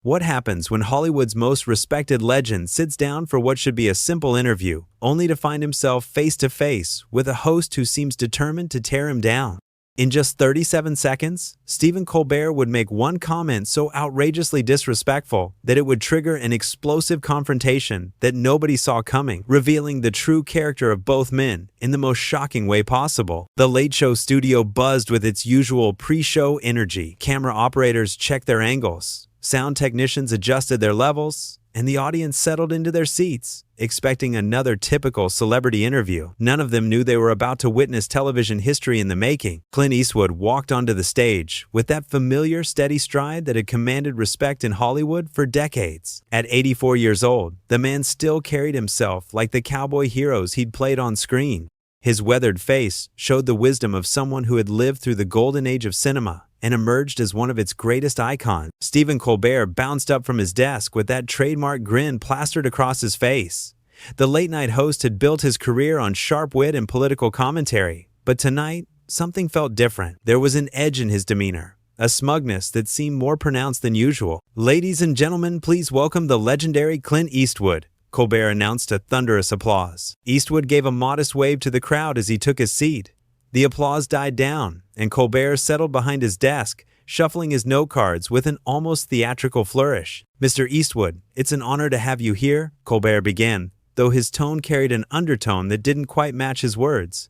What happens when Hollywood's most respected legend sits down for what should be a simple interview, only to find himself face to face with a host who seems determined to tear him down? In just 37 seconds, Stephen Colbert would make one comment so outrageously disrespectful that it would trigger an explosive confrontation that nobody saw coming, revealing the true character of both men in the most shocking way possible. The Late Show studio buzzed with its usual pre-show energy. Camera operators checked their angles, sound technicians adjusted their levels, and the audience settled into their seats, expecting another typical celebrity interview. None of them knew they were about to witness television history in the making. Clint Eastwood walked onto the stage with that familiar, steady stride that had commanded respect in Hollywood for decades. At 84 years old, the man still carried himself like the cowboy heroes he'd played on screen. His weathered face showed the wisdom of someone who had lived through the golden age of cinema and emerged as one of its greatest icons. Stephen Colbert bounced up from his desk with that trademark grin plastered across his face. The late-night host had built his career on sharp wit and political commentary, but tonight, something felt different. There was an edge in his demeanor, a smugness that seemed more pronounced than usual. "Ladies and gentlemen, please welcome the legendary Clint Eastwood," Colbert announced to thunderous applause. Eastwood gave a modest wave to the crowd as he took his seat. The applause died down, and Colbert settled behind his desk, shuffling his note cards with an almost theatrical flourish. "Mr. Eastwood, it's an honor to have you here," Colbert began, though his tone carried an undertone that didn't quite match his words.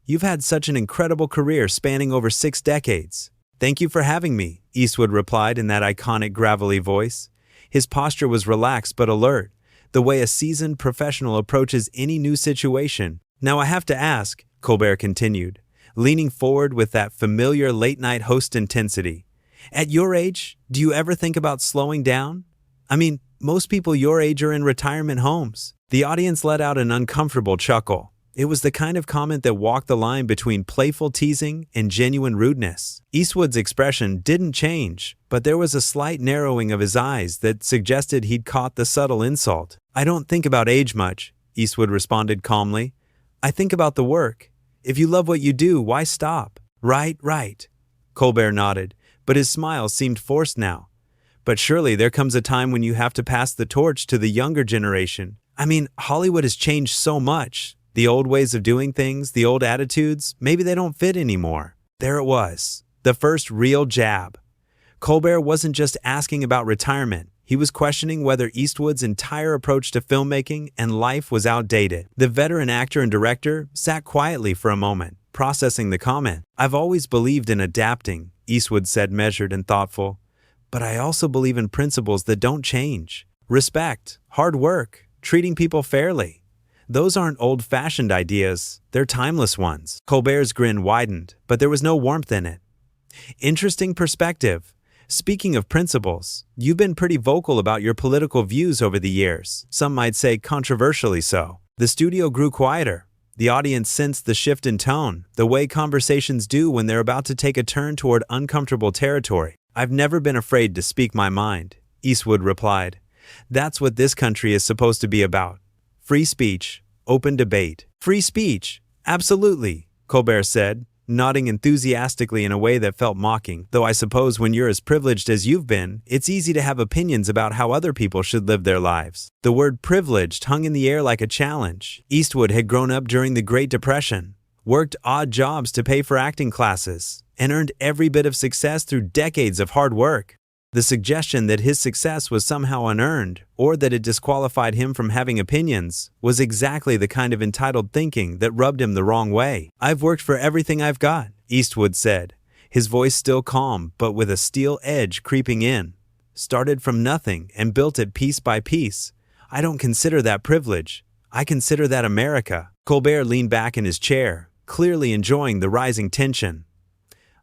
"You've had such an incredible career spanning over 6 decades. Thank you for having me," Eastwood replied in that iconic gravelly voice. His posture was relaxed but alert, the way a seasoned professional approaches any new situation. "Now I have to ask," Colbert continued, leaning forward with that familiar late-night host intensity. "At your age, do you ever think about slowing down? I mean, most people your age are in retirement homes." The audience let out an uncomfortable chuckle. It was the kind of comment that walked the line between playful teasing and genuine rudeness. Eastwood's expression didn't change, but there was a slight narrowing of his eyes that suggested he'd caught the subtle insult. "I don't think about age much," Eastwood responded calmly. "I think about the work. If you love what you do, why stop?" Right. Colbert nodded, but his smile seemed forced now. "But surely there comes a time when you have to pass the torch to the younger generation. I mean, Hollywood has changed so much. The old ways of doing things, the old attitudes, maybe they don't fit anymore." There it was, the first real jab. Colbert wasn't just asking about retirement. He was questioning whether Eastwood's entire approach to filmmaking and life was outdated. The veteran actor and director sat quietly for a moment, processing the comment. "I've always believed in adapting," Eastwood said, measured and thoughtful. "But I also believe in principles that don't change. Respect, hard work, treating people fairly. Those aren't old-fashioned ideas, they're timeless ones." Colbert's grin widened, but there was no warmth in it. "Interesting perspective. Speaking of principles, you've been pretty vocal about your political views over the years, some might say controversially so." The studio grew quieter. The audience sensed the shift in tone, the way conversations do when they're about to take a turn toward uncomfortable territory. "I've never been afraid to speak my mind," Eastwood replied. "That's what this country is supposed to be about. Free speech, open debate." "Free speech, absolutely," Colbert said, nodding enthusiastically in a way that felt mocking. "Though I suppose when you're as privileged as you've been, it's easy to have opinions about how other people should live their lives." The word privileged hung in the air like a challenge. Eastwood had grown up during the Great Depression, worked odd jobs to pay for acting classes, and earned every bit of success through decades of hard work. The suggestion that his success was somehow unearned, or that it disqualified him from having opinions, was exactly the kind of entitled thinking that rubbed him the wrong way. "I've worked for everything I've got," Eastwood said, his voice still calm but with a steel edge creeping in. "Started from nothing and built it piece by piece. I don't consider that privilege. I consider that America." Colbert leaned back in his chair, clearly enjoying the rising tension.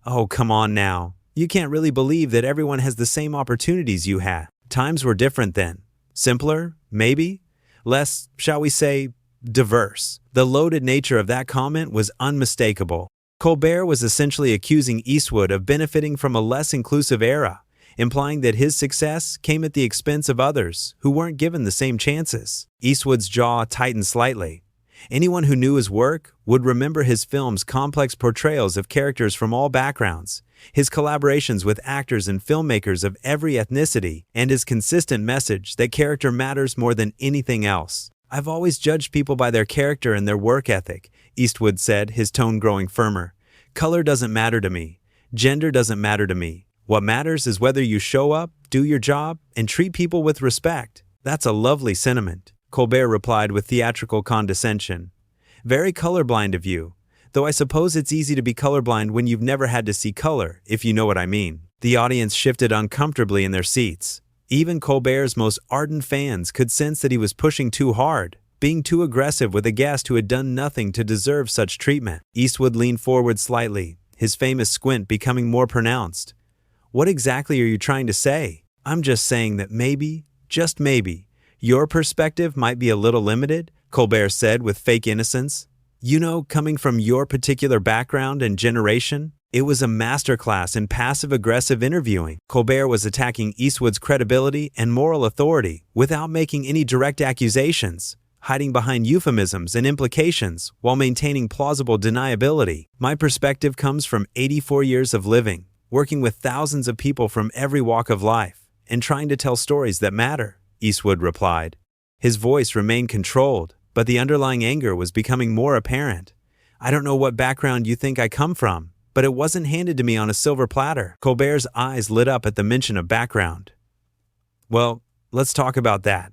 "Oh, come on now. You can't really believe that everyone has the same opportunities you had. Times were different then. Simpler, maybe? Less, shall we say, diverse." The loaded nature of that comment was unmistakable. Colbert was essentially accusing Eastwood of benefiting from a less inclusive era, implying that his success came at the expense of others who weren't given the same chances. Eastwood's jaw tightened slightly. Anyone who knew his work would remember his film's complex portrayals of characters from all backgrounds, his collaborations with actors and filmmakers of every ethnicity, and his consistent message that character matters more than anything else. "I've always judged people by their character and their work ethic," Eastwood said, his tone growing firmer. "Color doesn't matter to me. Gender doesn't matter to me. What matters is whether you show up, do your job, and treat people with respect." "That's a lovely sentiment," Colbert replied with theatrical condescension. "Very colorblind of you, though I suppose it's easy to be colorblind when you've never had to see color, if you know what I mean." The audience shifted uncomfortably in their seats. Even Colbert's most ardent fans could sense that he was pushing too hard, being too aggressive with a guest who had done nothing to deserve such treatment. Eastwood leaned forward slightly, his famous squint becoming more pronounced. "What exactly are you trying to say?" "I'm just saying that maybe, just maybe, your perspective might be a little limited," Colbert said with fake innocence. "You know, coming from your particular background and generation, it was a masterclass in passive-aggressive interviewing." Colbert was attacking Eastwood's credibility and moral authority without making any direct accusations, hiding behind euphemisms and implications while maintaining plausible deniability. "My perspective comes from 84 years of living, working with thousands of people from every walk of life, and trying to tell stories that matter," Eastwood replied. His voice remained controlled, but the underlying anger was becoming more apparent. "I don't know what background you think I come from, but it wasn't handed to me on a silver platter." Colbert's eyes lit up at the mention of background. "Well, let's talk about that.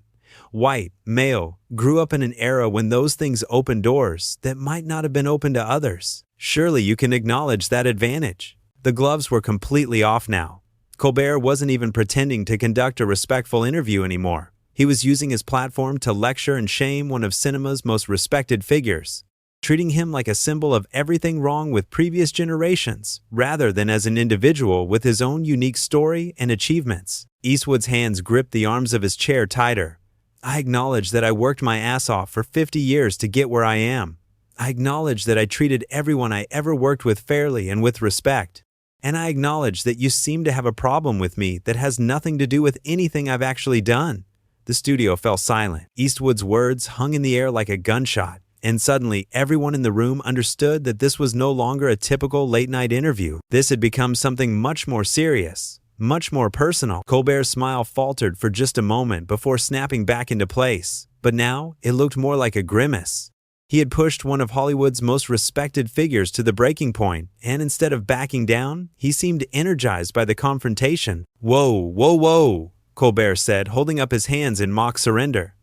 White, male, grew up in an era when those things opened doors that might not have been open to others. Surely you can acknowledge that advantage." The gloves were completely off now. Colbert wasn't even pretending to conduct a respectful interview anymore. He was using his platform to lecture and shame one of cinema's most respected figures, treating him like a symbol of everything wrong with previous generations, rather than as an individual with his own unique story and achievements. Eastwood's hands gripped the arms of his chair tighter. "I acknowledge that I worked my ass off for 50 years to get where I am. I acknowledge that I treated everyone I ever worked with fairly and with respect. And I acknowledge that you seem to have a problem with me that has nothing to do with anything I've actually done." The studio fell silent. Eastwood's words hung in the air like a gunshot, and suddenly everyone in the room understood that this was no longer a typical late-night interview. This had become something much more serious, much more personal. Colbert's smile faltered for just a moment before snapping back into place, but now it looked more like a grimace. He had pushed one of Hollywood's most respected figures to the breaking point, and instead of backing down, he seemed energized by the confrontation. "Whoa, whoa, whoa," Colbert said, holding up his hands in mock surrender.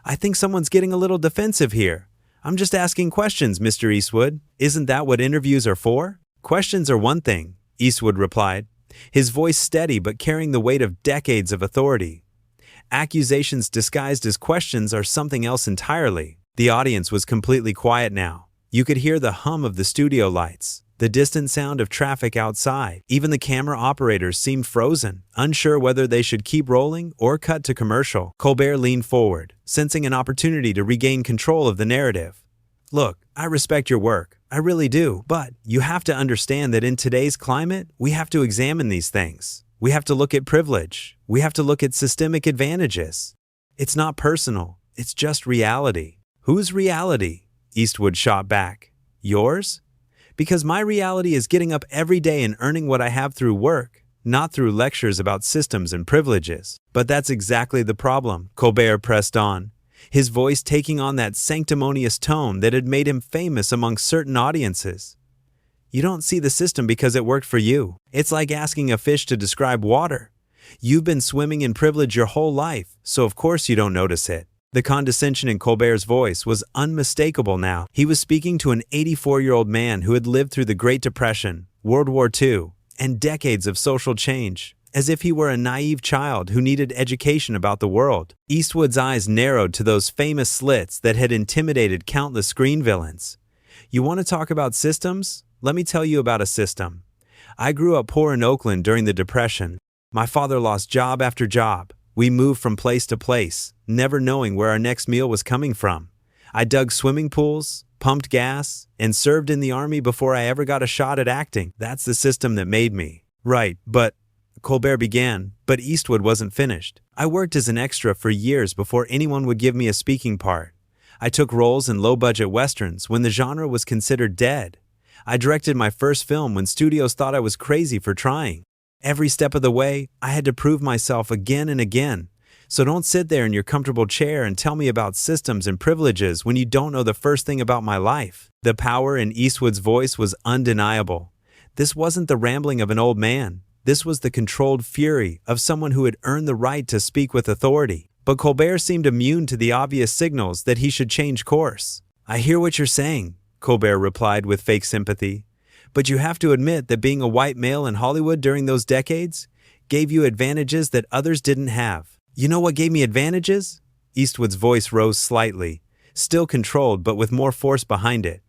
"I think someone's getting a little defensive here. I'm just asking questions, Mr. Eastwood. Isn't that what interviews are for?" "Questions are one thing," Eastwood replied, his voice steady but carrying the weight of decades of authority. "Accusations disguised as questions are something else entirely." The audience was completely quiet now. You could hear the hum of the studio lights, the distant sound of traffic outside. Even the camera operators seemed frozen, unsure whether they should keep rolling or cut to commercial. Colbert leaned forward, sensing an opportunity to regain control of the narrative. "Look, I respect your work. I really do. But you have to understand that in today's climate, we have to examine these things. We have to look at privilege. We have to look at systemic advantages. It's not personal. It's just reality." "Whose reality?" Eastwood shot back. "Yours? Because my reality is getting up every day and earning what I have through work, not through lectures about systems and privileges." "But that's exactly the problem," Colbert pressed on, his voice taking on that sanctimonious tone that had made him famous among certain audiences. "You don't see the system because it worked for you. It's like asking a fish to describe water. You've been swimming in privilege your whole life, so of course you don't notice it." The condescension in Colbert's voice was unmistakable now. He was speaking to an 84-year-old man who had lived through the Great Depression, World War II, and decades of social change, as if he were a naive child who needed education about the world. Eastwood's eyes narrowed to those famous slits that had intimidated countless screen villains. "You want to talk about systems? Let me tell you about a system. I grew up poor in Oakland during the Depression. My father lost job after job. We moved from place to place, never knowing where our next meal was coming from. I dug swimming pools, pumped gas, and served in the army before I ever got a shot at acting. That's the system that made me." "Right, but," Colbert began, but Eastwood wasn't finished. "I worked as an extra for years before anyone would give me a speaking part. I took roles in low-budget westerns when the genre was considered dead. I directed my first film when studios thought I was crazy for trying. Every step of the way, I had to prove myself again and again. So don't sit there in your comfortable chair and tell me about systems and privileges when you don't know the first thing about my life." The power in Eastwood's voice was undeniable. This wasn't the rambling of an old man. This was the controlled fury of someone who had earned the right to speak with authority. But Colbert seemed immune to the obvious signals that he should change course. "I hear what you're saying," Colbert replied with fake sympathy. "But you have to admit that being a white male in Hollywood during those decades gave you advantages that others didn't have." "You know what gave me advantages?" Eastwood's voice rose slightly, still controlled but with more force behind it.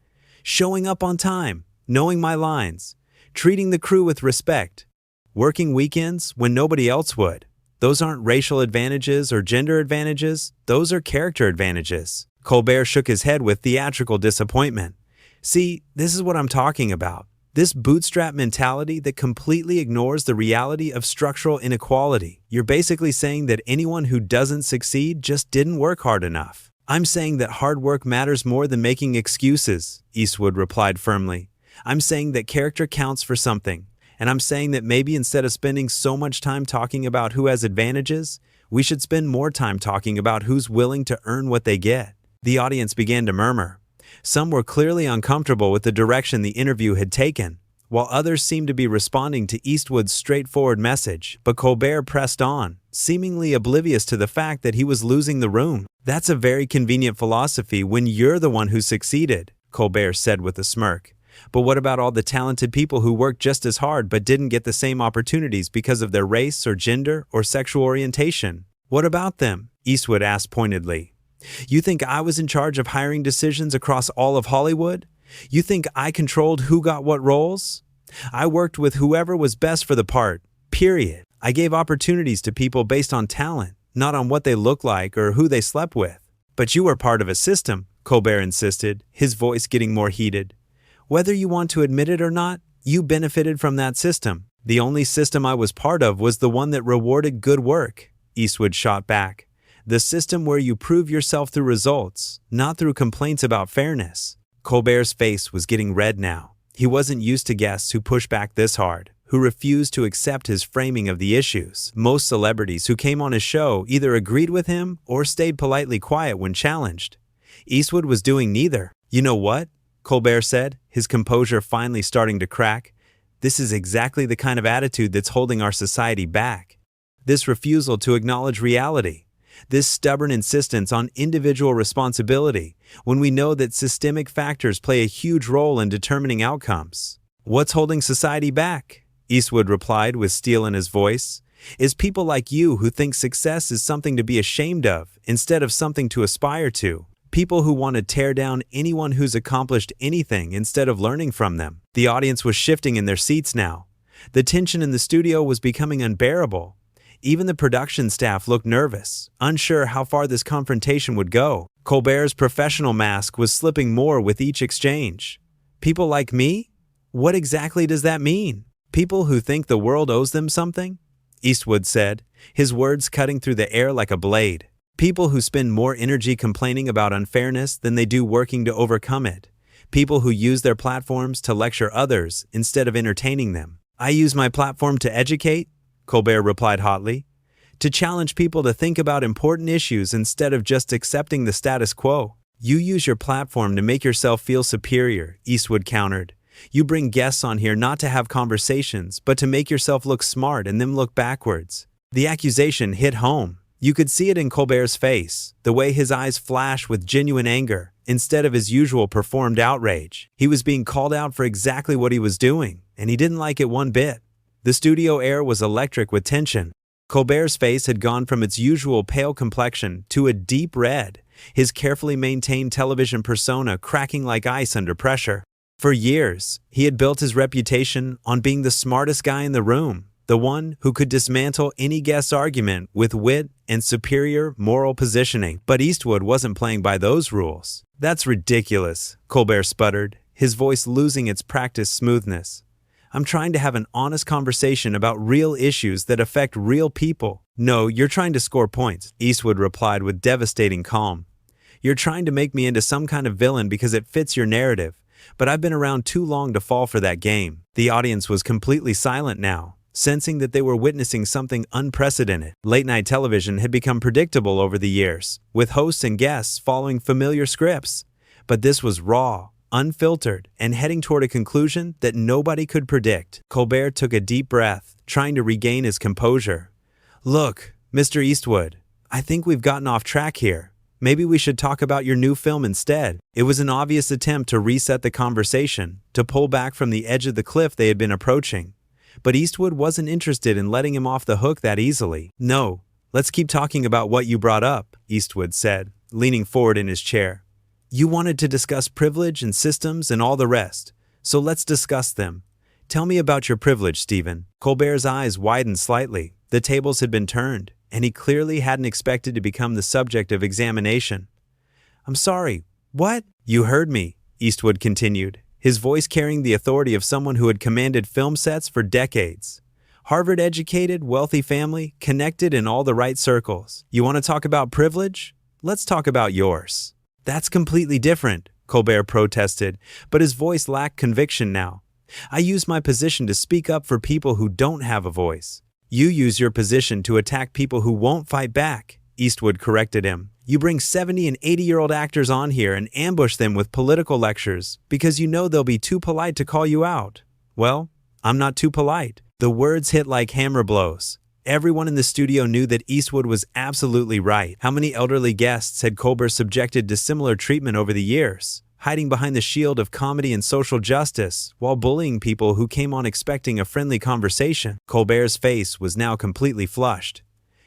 "Showing up on time, knowing my lines, treating the crew with respect, working weekends when nobody else would. Those aren't racial advantages or gender advantages, those are character advantages." Colbert shook his head with theatrical disappointment. "See, this is what I'm talking about. This bootstrap mentality that completely ignores the reality of structural inequality. You're basically saying that anyone who doesn't succeed just didn't work hard enough." "I'm saying that hard work matters more than making excuses," Eastwood replied firmly. "I'm saying that character counts for something. And I'm saying that maybe instead of spending so much time talking about who has advantages, we should spend more time talking about who's willing to earn what they get." The audience began to murmur. Some were clearly uncomfortable with the direction the interview had taken, while others seemed to be responding to Eastwood's straightforward message. But Colbert pressed on, seemingly oblivious to the fact that he was losing the room. "That's a very convenient philosophy when you're the one who succeeded," Colbert said with a smirk. "But what about all the talented people who worked just as hard but didn't get the same opportunities because of their race or gender or sexual orientation? What about them?" Eastwood asked pointedly. "You think I was in charge of hiring decisions across all of Hollywood? You think I controlled who got what roles? I worked with whoever was best for the part, period. I gave opportunities to people based on talent, not on what they looked like or who they slept with." "But you were part of a system," Colbert insisted, his voice getting more heated. "Whether you want to admit it or not, you benefited from that system." "The only system I was part of was the one that rewarded good work," Eastwood shot back. "The system where you prove yourself through results, not through complaints about fairness." Colbert's face was getting red now. He wasn't used to guests who pushed back this hard, who refused to accept his framing of the issues. Most celebrities who came on his show either agreed with him or stayed politely quiet when challenged. Eastwood was doing neither. "You know what?" Colbert said, his composure finally starting to crack. "This is exactly the kind of attitude that's holding our society back. This refusal to acknowledge reality. This stubborn insistence on individual responsibility when we know that systemic factors play a huge role in determining outcomes." "What's holding society back?" Eastwood replied with steel in his voice. "Is people like you who think success is something to be ashamed of instead of something to aspire to. People who want to tear down anyone who's accomplished anything instead of learning from them." The audience was shifting in their seats now. The tension in the studio was becoming unbearable. Even the production staff looked nervous, unsure how far this confrontation would go. Colbert's professional mask was slipping more with each exchange. "People like me? What exactly does that mean? People who think the world owes them something?" Eastwood said, his words cutting through the air like a blade. "People who spend more energy complaining about unfairness than they do working to overcome it. People who use their platforms to lecture others instead of entertaining them." "I use my platform to educate," Colbert replied hotly. "To challenge people to think about important issues instead of just accepting the status quo." "You use your platform to make yourself feel superior," Eastwood countered. "You bring guests on here not to have conversations, but to make yourself look smart and them look backwards." The accusation hit home. You could see it in Colbert's face, the way his eyes flashed with genuine anger, instead of his usual performed outrage. He was being called out for exactly what he was doing, and he didn't like it one bit. The studio air was electric with tension. Colbert's face had gone from its usual pale complexion to a deep red, his carefully maintained television persona cracking like ice under pressure. For years, he had built his reputation on being the smartest guy in the room, the one who could dismantle any guest's argument with wit and superior moral positioning. But Eastwood wasn't playing by those rules. "That's ridiculous," Colbert sputtered, his voice losing its practiced smoothness. "I'm trying to have an honest conversation about real issues that affect real people." "No, you're trying to score points," Eastwood replied with devastating calm. You're trying to make me into some kind of villain because it fits your narrative, but I've been around too long to fall for that game." The audience was completely silent now, sensing that they were witnessing something unprecedented. Late-night television had become predictable over the years, with hosts and guests following familiar scripts. But this was raw, unfiltered, and heading toward a conclusion that nobody could predict. Colbert took a deep breath, trying to regain his composure. "Look, Mr. Eastwood, I think we've gotten off track here. Maybe we should talk about your new film instead." It was an obvious attempt to reset the conversation, to pull back from the edge of the cliff they had been approaching. But Eastwood wasn't interested in letting him off the hook that easily. "No, let's keep talking about what you brought up," Eastwood said, leaning forward in his chair. "You wanted to discuss privilege and systems and all the rest, so let's discuss them. Tell me about your privilege, Stephen." Colbert's eyes widened slightly. The tables had been turned, and he clearly hadn't expected to become the subject of examination. "I'm sorry, what?" "You heard me," Eastwood continued, his voice carrying the authority of someone who had commanded film sets for decades. Harvard-educated, wealthy family, connected in all the right circles. "You want to talk about privilege? Let's talk about yours." "That's completely different," Colbert protested, but his voice lacked conviction now. "I use my position to speak up for people who don't have a voice." "You use your position to attack people who won't fight back," Eastwood corrected him. "You bring 70 and 80-year-old actors on here and ambush them with political lectures because you know they'll be too polite to call you out." "Well, I'm not too polite." The words hit like hammer blows. Everyone in the studio knew that Eastwood was absolutely right. How many elderly guests had Colbert subjected to similar treatment over the years, hiding behind the shield of comedy and social justice, while bullying people who came on expecting a friendly conversation? Colbert's face was now completely flushed.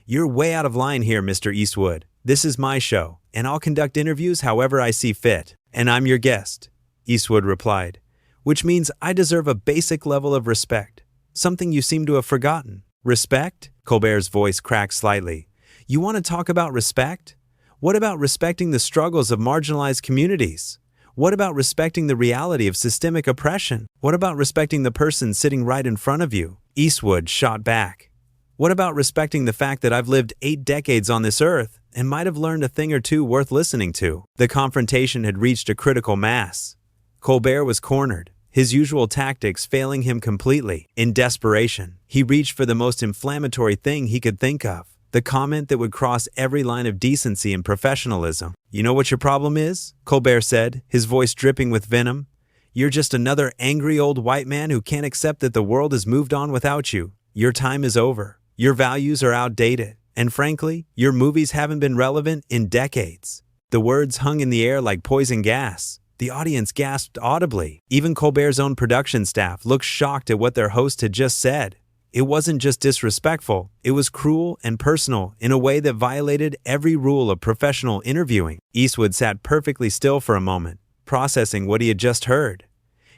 "You're way out of line here, Mr. Eastwood. This is my show, and I'll conduct interviews however I see fit. And I'm your guest," Eastwood replied, "which means I deserve a basic level of respect, something you seem to have forgotten." "Respect?" Colbert's voice cracked slightly. "You want to talk about respect? What about respecting the struggles of marginalized communities? What about respecting the reality of systemic oppression? What about respecting the person sitting right in front of you?" Eastwood shot back. "What about respecting the fact that I've lived 8 decades on this earth and might have learned a thing or two worth listening to?" The confrontation had reached a critical mass. Colbert was cornered, his usual tactics failing him completely. In desperation, he reached for the most inflammatory thing he could think of, the comment that would cross every line of decency and professionalism. "You know what your problem is?" Colbert said, his voice dripping with venom. "You're just another angry old white man who can't accept that the world has moved on without you. Your time is over. Your values are outdated. And frankly, your movies haven't been relevant in decades." The words hung in the air like poison gas. The audience gasped audibly. Even Colbert's own production staff looked shocked at what their host had just said. It wasn't just disrespectful, it was cruel and personal in a way that violated every rule of professional interviewing. Eastwood sat perfectly still for a moment, processing what he had just heard.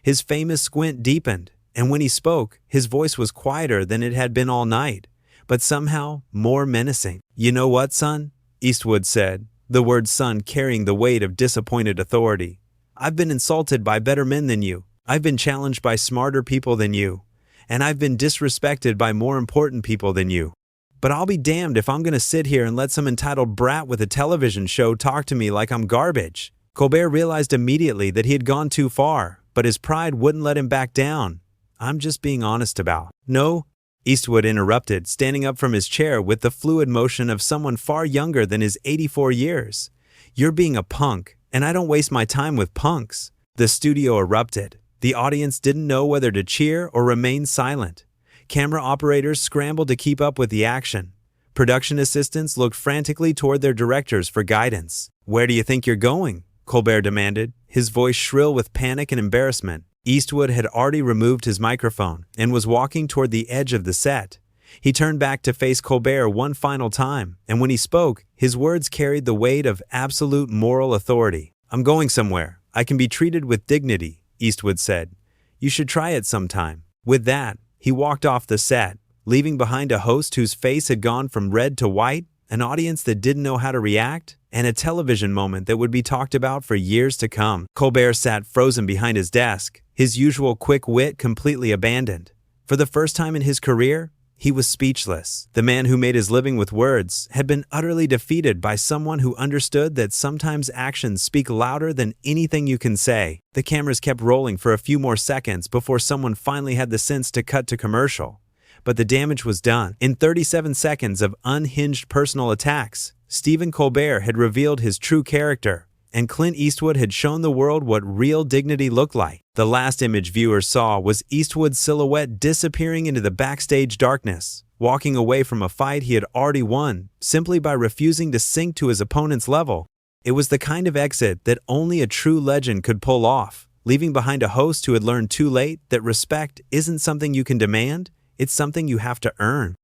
His famous squint deepened, and when he spoke, his voice was quieter than it had been all night, but somehow more menacing. "You know what, son?" Eastwood said, the word son carrying the weight of disappointed authority. "I've been insulted by better men than you. I've been challenged by smarter people than you. And I've been disrespected by more important people than you. But I'll be damned if I'm going to sit here and let some entitled brat with a television show talk to me like I'm garbage." Colbert realized immediately that he had gone too far, but his pride wouldn't let him back down. "I'm just being honest about." "No," Eastwood interrupted, standing up from his chair with the fluid motion of someone far younger than his 84 years. "You're being a punk. And I don't waste my time with punks." The studio erupted. The audience didn't know whether to cheer or remain silent. Camera operators scrambled to keep up with the action. Production assistants looked frantically toward their directors for guidance. "Where do you think you're going?" Colbert demanded, his voice shrill with panic and embarrassment. Eastwood had already removed his microphone and was walking toward the edge of the set. He turned back to face Colbert one final time, and when he spoke, his words carried the weight of absolute moral authority. "I'm going somewhere. I can be treated with dignity," Eastwood said. "You should try it sometime." With that, he walked off the set, leaving behind a host whose face had gone from red to white, an audience that didn't know how to react, and a television moment that would be talked about for years to come. Colbert sat frozen behind his desk, his usual quick wit completely abandoned. For the first time in his career, He was speechless. The man who made his living with words had been utterly defeated by someone who understood that sometimes actions speak louder than anything you can say. The cameras kept rolling for a few more seconds before someone finally had the sense to cut to commercial. But the damage was done. In 37 seconds of unhinged personal attacks, Stephen Colbert had revealed his true character, and Clint Eastwood had shown the world what real dignity looked like. The last image viewers saw was Eastwood's silhouette disappearing into the backstage darkness, walking away from a fight he had already won simply by refusing to sink to his opponent's level. It was the kind of exit that only a true legend could pull off, leaving behind a host who had learned too late that respect isn't something you can demand, it's something you have to earn.